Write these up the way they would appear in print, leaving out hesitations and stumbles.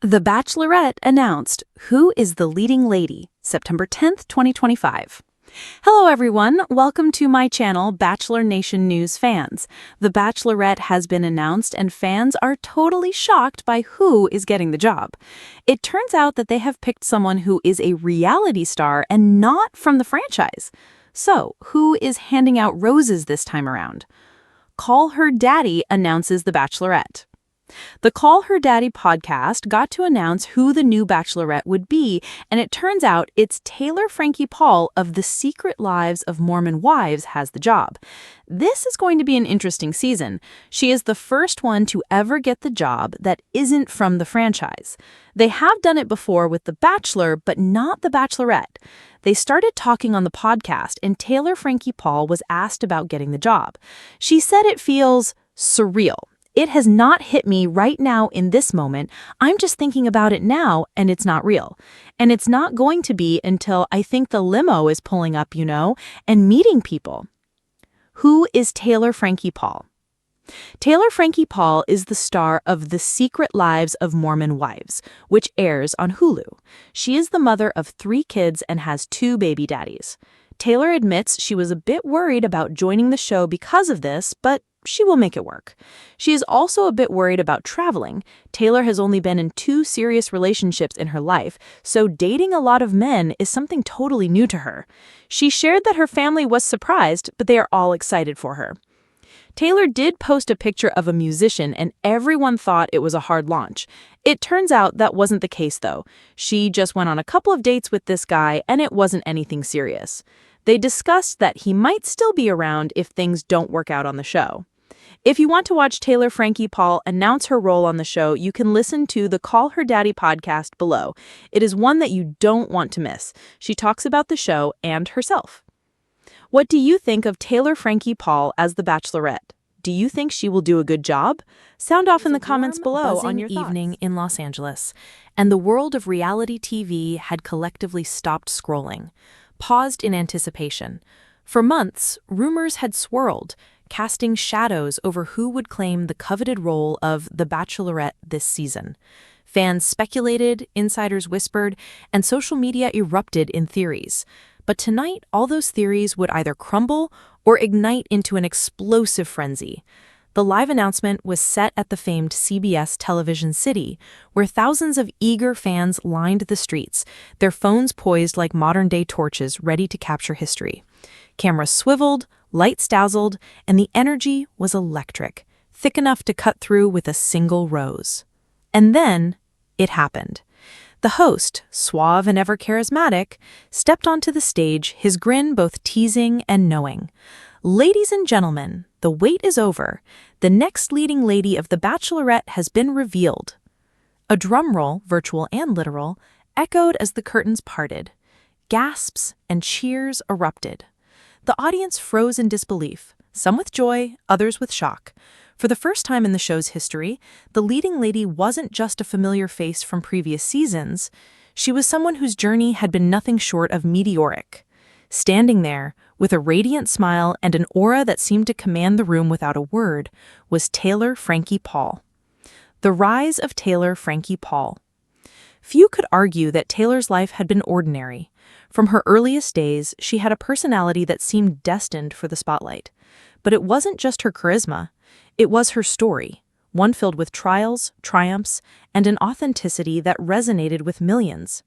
The Bachelorette announced who is the leading lady, September 10th, 2025. Hello everyone, welcome to my channel, Bachelor Nation News fans. The Bachelorette has been announced and fans are totally shocked by who is getting the job. It turns out that they have picked someone who is a reality star and not from the franchise. So, who is handing out roses this time around? Call Her Daddy announces The Bachelorette. The Call Her Daddy podcast got to announce who the new Bachelorette would be, and it turns out it's Taylor Frankie Paul of The Secret Lives of Mormon Wives has the job. This is going to be an interesting season. She is the first one to ever get the job that isn't from the franchise. They have done it before with The Bachelor, but not The Bachelorette. They started talking on the podcast, and Taylor Frankie Paul was asked about getting the job. She said it feels surreal. It has not hit me right now in this moment. I'm just thinking about it now, and it's not real. And it's not going to be until I think the limo is pulling up, and meeting people. Who is Taylor Frankie Paul? Taylor Frankie Paul is the star of The Secret Lives of Mormon Wives, which airs on Hulu. She is the mother of 3 kids and has 2 baby daddies. Taylor admits she was a bit worried about joining the show because of this, but she will make it work. She is also a bit worried about traveling. Taylor has only been in 2 serious relationships in her life, so dating a lot of men is something totally new to her. She shared that her family was surprised, but they are all excited for her. Taylor did post a picture of a musician, and everyone thought it was a hard launch. It turns out that wasn't the case, though. She just went on a couple of dates with this guy, and it wasn't anything serious. They discussed that he might still be around if things don't work out on the show. If you want to watch Taylor Frankie Paul announce her role on the show, you can listen to the Call Her Daddy podcast below. It is one that you don't want to miss. She talks about the show and herself. What do you think of Taylor Frankie Paul as the Bachelorette? Do you think she will do a good job? Sound off in the comments below on your thoughts. Evening in Los Angeles, and the world of reality TV had collectively stopped scrolling, paused in anticipation. For months, rumors had swirled, casting shadows over who would claim the coveted role of the Bachelorette this season. Fans speculated, insiders whispered, and social media erupted in theories. But tonight, all those theories would either crumble or ignite into an explosive frenzy. The live announcement was set at the famed CBS Television City, where thousands of eager fans lined the streets, their phones poised like modern-day torches ready to capture history. Cameras swiveled, lights dazzled, and the energy was electric, thick enough to cut through with a single rose. And then, it happened. The host, suave and ever charismatic, stepped onto the stage, his grin both teasing and knowing. Ladies and gentlemen, the wait is over. The next leading lady of The Bachelorette has been revealed. A drum roll, virtual and literal, echoed as the curtains parted. Gasps and cheers erupted. The audience froze in disbelief, some with joy, others with shock. For the first time in the show's history, the leading lady wasn't just a familiar face from previous seasons. She was someone whose journey had been nothing short of meteoric. Standing there, with a radiant smile and an aura that seemed to command the room without a word, was Taylor Frankie Paul. The rise of Taylor Frankie Paul. Few could argue that Taylor's life had been ordinary. From her earliest days, she had a personality that seemed destined for the spotlight. But it wasn't just her charisma. It was her story, one filled with trials, triumphs, and an authenticity that resonated with millions.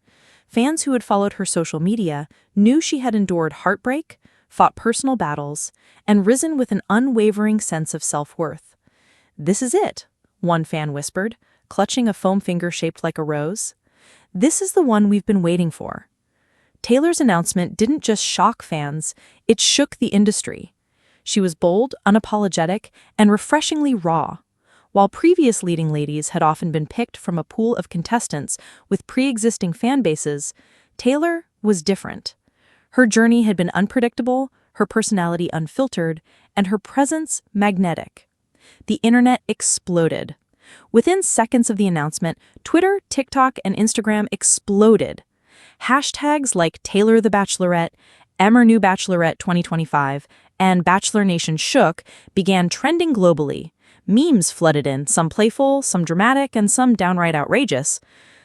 Fans who had followed her social media knew she had endured heartbreak, fought personal battles, and risen with an unwavering sense of self-worth. "This is it," one fan whispered, clutching a foam finger shaped like a rose. "This is the one we've been waiting for." Taylor's announcement didn't just shock fans, it shook the industry. She was bold, unapologetic, and refreshingly raw. While previous leading ladies had often been picked from a pool of contestants with pre-existing fan bases, Taylor was different. Her journey had been unpredictable, her personality unfiltered, and her presence magnetic. The internet exploded. Within seconds of the announcement, Twitter, TikTok, and Instagram exploded. Hashtags like Taylor the Bachelorette, Emmer New Bachelorette 2025, and Bachelor Nation Shook began trending globally. Memes flooded in, some playful, some dramatic, and some downright outrageous.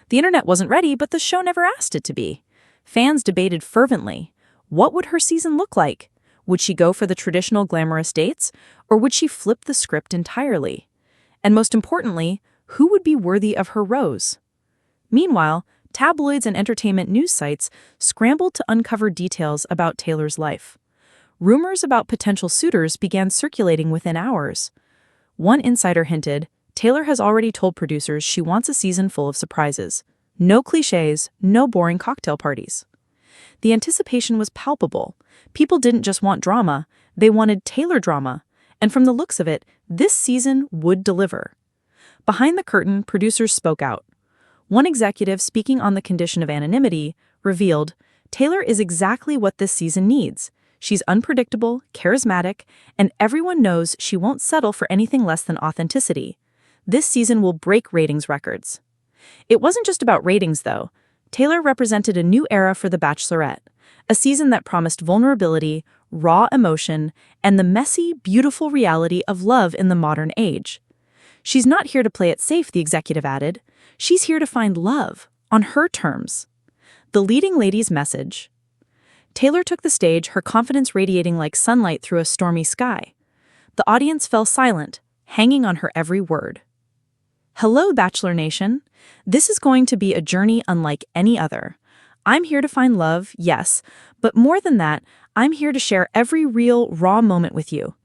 The internet wasn't ready, but the show never asked it to be. Fans debated fervently. What would her season look like? Would she go for the traditional glamorous dates, or would she flip the script entirely? And most importantly, who would be worthy of her rose? Meanwhile, tabloids and entertainment news sites scrambled to uncover details about Taylor's life. Rumors about potential suitors began circulating within hours. One insider hinted, Taylor has already told producers she wants a season full of surprises. No cliches, no boring cocktail parties. The anticipation was palpable. People didn't just want drama, they wanted Taylor drama. And from the looks of it, this season would deliver. Behind the curtain, producers spoke out. One executive, speaking on the condition of anonymity, revealed, Taylor is exactly what this season needs. She's unpredictable, charismatic, and everyone knows she won't settle for anything less than authenticity. This season will break ratings records. It wasn't just about ratings, though. Taylor represented a new era for The Bachelorette, a season that promised vulnerability, raw emotion, and the messy, beautiful reality of love in the modern age. She's not here to play it safe, the executive added. She's here to find love, on her terms. The leading lady's message. Taylor took the stage, her confidence radiating like sunlight through a stormy sky. The audience fell silent, hanging on her every word. Hello, Bachelor Nation. This is going to be a journey unlike any other. I'm here to find love, yes, but more than that, I'm here to share every real, raw moment with you.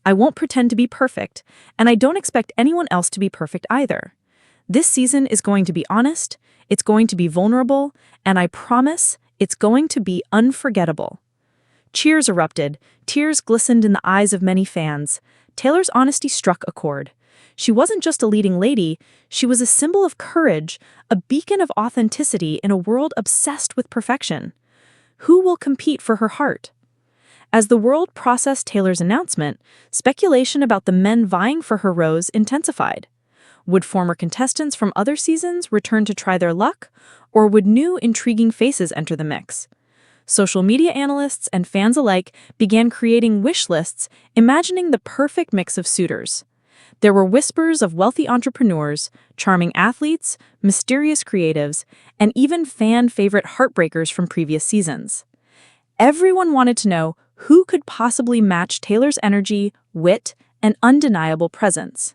I won't pretend to be perfect, and I don't expect anyone else to be perfect either. This season is going to be honest, it's going to be vulnerable, and I promise it's going to be unforgettable. Cheers erupted, tears glistened in the eyes of many fans. Taylor's honesty struck a chord. She wasn't just a leading lady, she was a symbol of courage, a beacon of authenticity in a world obsessed with perfection. Who will compete for her heart? As the world processed Taylor's announcement, speculation about the men vying for her rose intensified. Would former contestants from other seasons return to try their luck, or would new, intriguing faces enter the mix? Social media analysts and fans alike began creating wish lists, imagining the perfect mix of suitors. There were whispers of wealthy entrepreneurs, charming athletes, mysterious creatives, and even fan-favorite heartbreakers from previous seasons. Everyone wanted to know who could possibly match Taylor's energy, wit, and undeniable presence.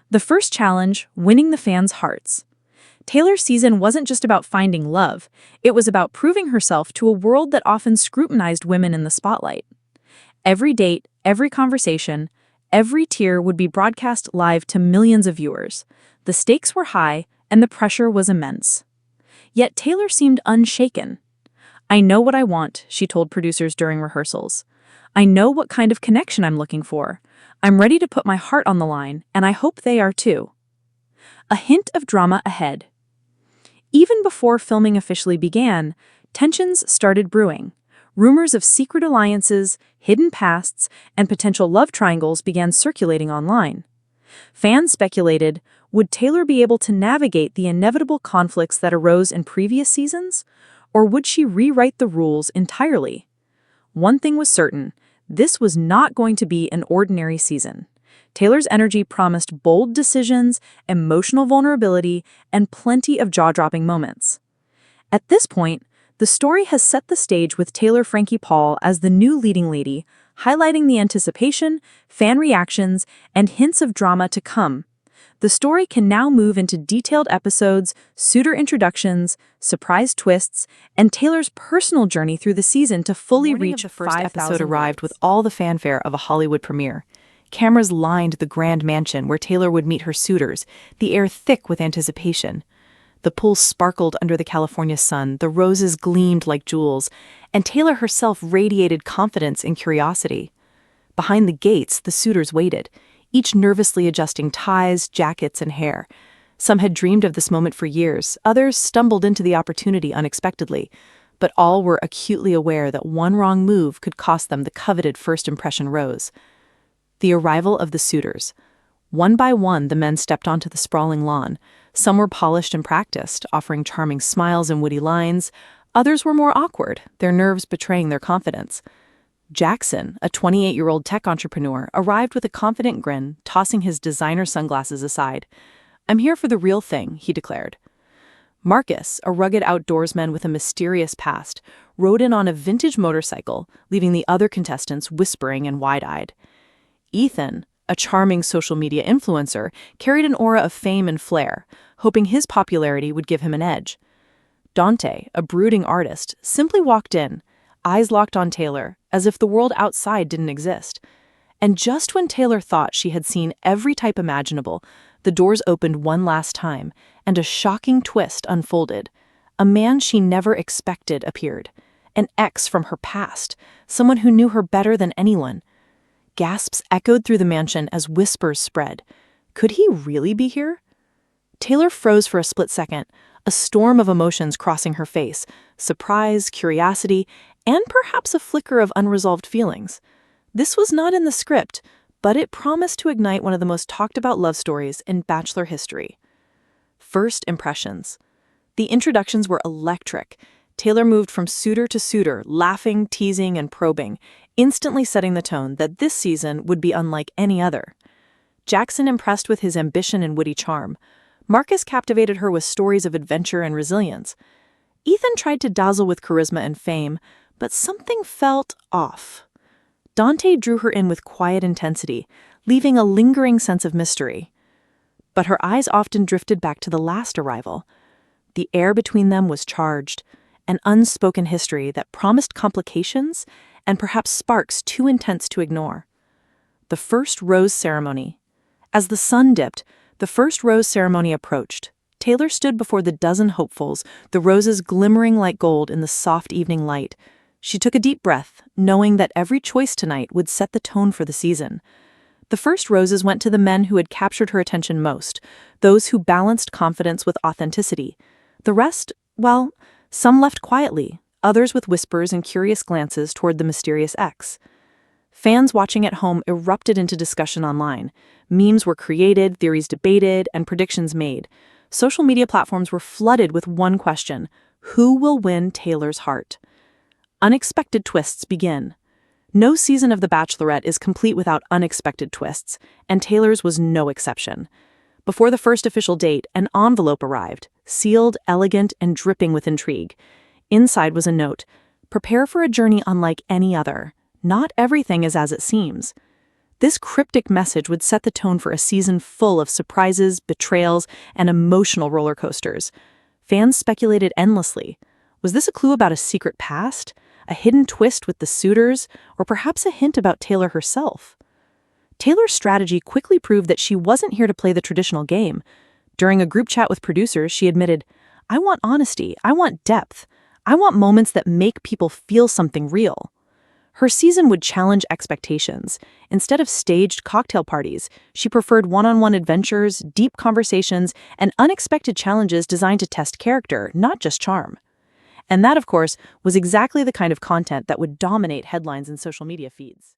The first challenge, winning the fans' hearts. Taylor's season wasn't just about finding love, it was about proving herself to a world that often scrutinized women in the spotlight. Every date, every conversation, every tear would be broadcast live to millions of viewers. The stakes were high, and the pressure was immense. Yet Taylor seemed unshaken. I know what I want, she told producers during rehearsals. I know what kind of connection I'm looking for. I'm ready to put my heart on the line, and I hope they are too. A hint of drama ahead. Even before filming officially began, tensions started brewing. Rumors of secret alliances, hidden pasts, and potential love triangles began circulating online. Fans speculated, would Taylor be able to navigate the inevitable conflicts that arose in previous seasons, or would she rewrite the rules entirely? One thing was certain, this was not going to be an ordinary season. Taylor's energy promised bold decisions, emotional vulnerability, and plenty of jaw-dropping moments. At this point, the story has set the stage with Frankie Paul as the new leading lady, highlighting the anticipation, fan reactions, and hints of drama to come. The story can now move into detailed episodes, suitor introductions, surprise twists, and Taylor's personal journey through the season to fully reach The first episode arrived with all the fanfare of a Hollywood premiere. Cameras lined the grand mansion where Taylor would meet her suitors, the air thick with anticipation. The pool sparkled under the California sun, the roses gleamed like jewels, and Taylor herself radiated confidence and curiosity. Behind the gates, the suitors waited, each nervously adjusting ties, jackets, and hair. Some had dreamed of this moment for years, others stumbled into the opportunity unexpectedly, but all were acutely aware that one wrong move could cost them the coveted first impression rose. The arrival of the suitors. One by one, the men stepped onto the sprawling lawn. Some were polished and practiced, offering charming smiles and witty lines. Others were more awkward, their nerves betraying their confidence. Jackson, a 28-year-old tech entrepreneur, arrived with a confident grin, tossing his designer sunglasses aside. "I'm here for the real thing," he declared. Marcus, a rugged outdoorsman with a mysterious past, rode in on a vintage motorcycle, leaving the other contestants whispering and wide-eyed. Ethan, a charming social media influencer, carried an aura of fame and flair, hoping his popularity would give him an edge. Dante, a brooding artist, simply walked in, eyes locked on Taylor, as if the world outside didn't exist. And just when Taylor thought she had seen every type imaginable, the doors opened one last time, and a shocking twist unfolded. A man she never expected appeared. An ex from her past, someone who knew her better than anyone. Gasps echoed through the mansion as whispers spread. Could he really be here? Taylor froze for a split second, a storm of emotions crossing her face, surprise, curiosity, and perhaps a flicker of unresolved feelings. This was not in the script, but it promised to ignite one of the most talked-about love stories in Bachelor history. First impressions. The introductions were electric. Taylor moved from suitor to suitor, laughing, teasing, and probing, instantly setting the tone that this season would be unlike any other. Jackson impressed with his ambition and witty charm. Marcus captivated her with stories of adventure and resilience. Ethan tried to dazzle with charisma and fame, but something felt off. Dante drew her in with quiet intensity, leaving a lingering sense of mystery. But her eyes often drifted back to the last arrival. The air between them was charged, an unspoken history that promised complications and perhaps sparks too intense to ignore. The first rose ceremony. As the sun dipped, the first rose ceremony approached. Taylor stood before the dozen hopefuls, the roses glimmering like gold in the soft evening light. She took a deep breath, knowing that every choice tonight would set the tone for the season. The first roses went to the men who had captured her attention most, those who balanced confidence with authenticity. The rest, well, some left quietly, others with whispers and curious glances toward the mysterious ex. Fans watching at home erupted into discussion online. Memes were created, theories debated, and predictions made. Social media platforms were flooded with one question: who will win Taylor's heart? Unexpected twists begin. No season of The Bachelorette is complete without unexpected twists, and Taylor's was no exception. Before the first official date, an envelope arrived, sealed, elegant, and dripping with intrigue. Inside was a note: "Prepare for a journey unlike any other. Not everything is as it seems." This cryptic message would set the tone for a season full of surprises, betrayals, and emotional roller coasters. Fans speculated endlessly. Was this a clue about a secret past? A hidden twist with the suitors? Or perhaps a hint about Taylor herself? Taylor's strategy quickly proved that she wasn't here to play the traditional game. During a group chat with producers, she admitted, "I want honesty, I want depth, I want moments that make people feel something real." Her season would challenge expectations. Instead of staged cocktail parties, she preferred one-on-one adventures, deep conversations, and unexpected challenges designed to test character, not just charm. And that, of course, was exactly the kind of content that would dominate headlines and social media feeds.